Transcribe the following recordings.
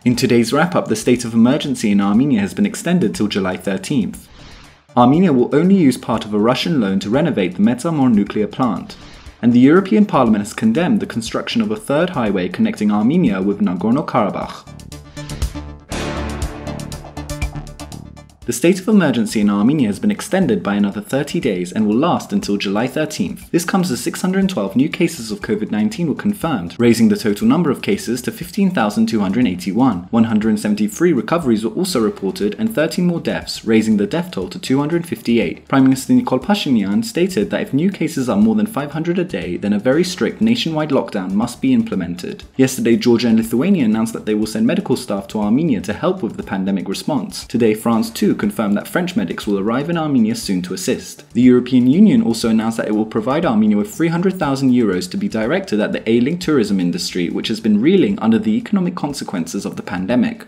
In today's wrap-up, the state of emergency in Armenia has been extended till July 13th. Armenia will only use part of a Russian loan to renovate the Metsamor Nuclear Plant. And the European Parliament has condemned the construction of a third highway connecting Armenia with Nagorno-Karabakh. The state of emergency in Armenia has been extended by another 30 days and will last until July 13th. This comes as 612 new cases of COVID-19 were confirmed, raising the total number of cases to 15,281. 173 recoveries were also reported and 13 more deaths, raising the death toll to 258. Prime Minister Nikol Pashinyan stated that if new cases are more than 500 a day, then a very strict nationwide lockdown must be implemented. Yesterday, Georgia and Lithuania announced that they will send medical staff to Armenia to help with the pandemic response. Today, France too confirmed that French medics will arrive in Armenia soon to assist. The European Union also announced that it will provide Armenia with 300,000 euros to be directed at the ailing tourism industry, which has been reeling under the economic consequences of the pandemic.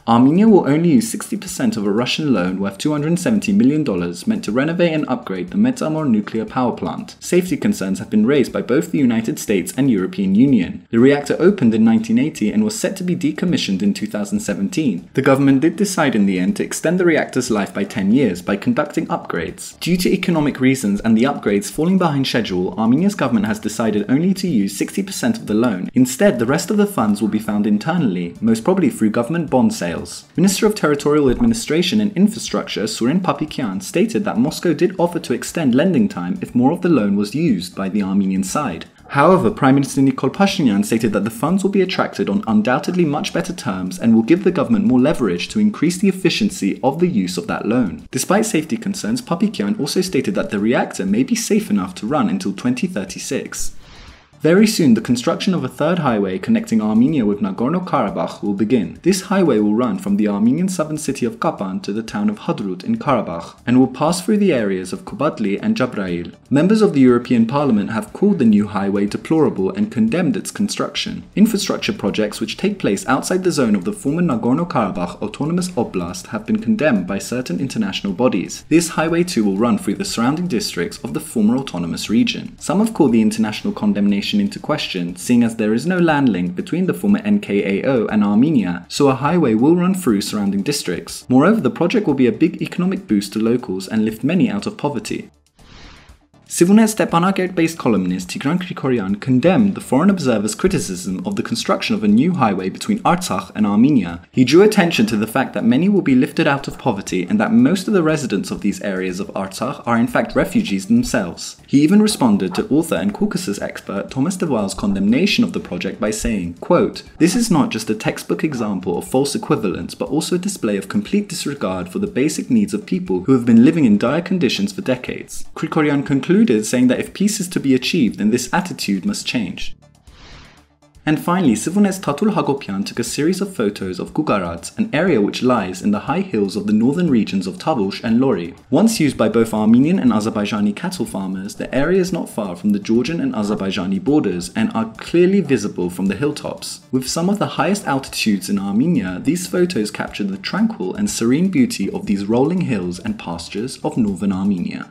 Armenia will only use 60% of a Russian loan worth $270 million meant to renovate and upgrade the Metsamor Nuclear Power Plant. Safety concerns have been raised by both the United States and European Union. The reactor opened in 1980 and was set to be decommissioned in 2017. The government did decide in the end to extend the reactor's life by 10 years by conducting upgrades. Due to economic reasons and the upgrades falling behind schedule, Armenia's government has decided only to use 60% of the loan. Instead, the rest of the funds will be found internally, most probably through government bond sales. Minister of Territorial Administration and Infrastructure Suren Papikyan stated that Moscow did offer to extend lending time if more of the loan was used by the Armenian side. However, Prime Minister Nikol Pashinyan stated that the funds will be attracted on undoubtedly much better terms and will give the government more leverage to increase the efficiency of the use of that loan. Despite safety concerns, Papikyan also stated that the reactor may be safe enough to run until 2036. Very soon, the construction of a third highway connecting Armenia with Nagorno-Karabakh will begin. This highway will run from the Armenian southern city of Kapan to the town of Hadrut in Karabakh and will pass through the areas of Kubadli and Jabrail. Members of the European Parliament have called the new highway deplorable and condemned its construction. Infrastructure projects which take place outside the zone of the former Nagorno-Karabakh Autonomous Oblast have been condemned by certain international bodies. This highway too will run through the surrounding districts of the former autonomous region. Some have called the international condemnation into question, seeing as there is no land link between the former NKAO and Armenia, so a highway will run through surrounding districts. Moreover, the project will be a big economic boost to locals and lift many out of poverty. CIVILNET Stepanakert-based columnist Tigran Grigoryan condemned the foreign observer's criticism of the construction of a new highway between Artsakh and Armenia. He drew attention to the fact that many will be lifted out of poverty and that most of the residents of these areas of Artsakh are in fact refugees themselves. He even responded to author and Caucasus expert Thomas de Wail's condemnation of the project by saying, quote, "This is not just a textbook example of false equivalence, but also a display of complete disregard for the basic needs of people who have been living in dire conditions for decades." Grigoryan concluded saying that if peace is to be achieved, then this attitude must change. And finally, CIVILNET's Tatul Hagopian took a series of photos of Gugarat, an area which lies in the high hills of the northern regions of Tavush and Lori. Once used by both Armenian and Azerbaijani cattle farmers, the area is not far from the Georgian and Azerbaijani borders and are clearly visible from the hilltops. With some of the highest altitudes in Armenia, these photos capture the tranquil and serene beauty of these rolling hills and pastures of northern Armenia.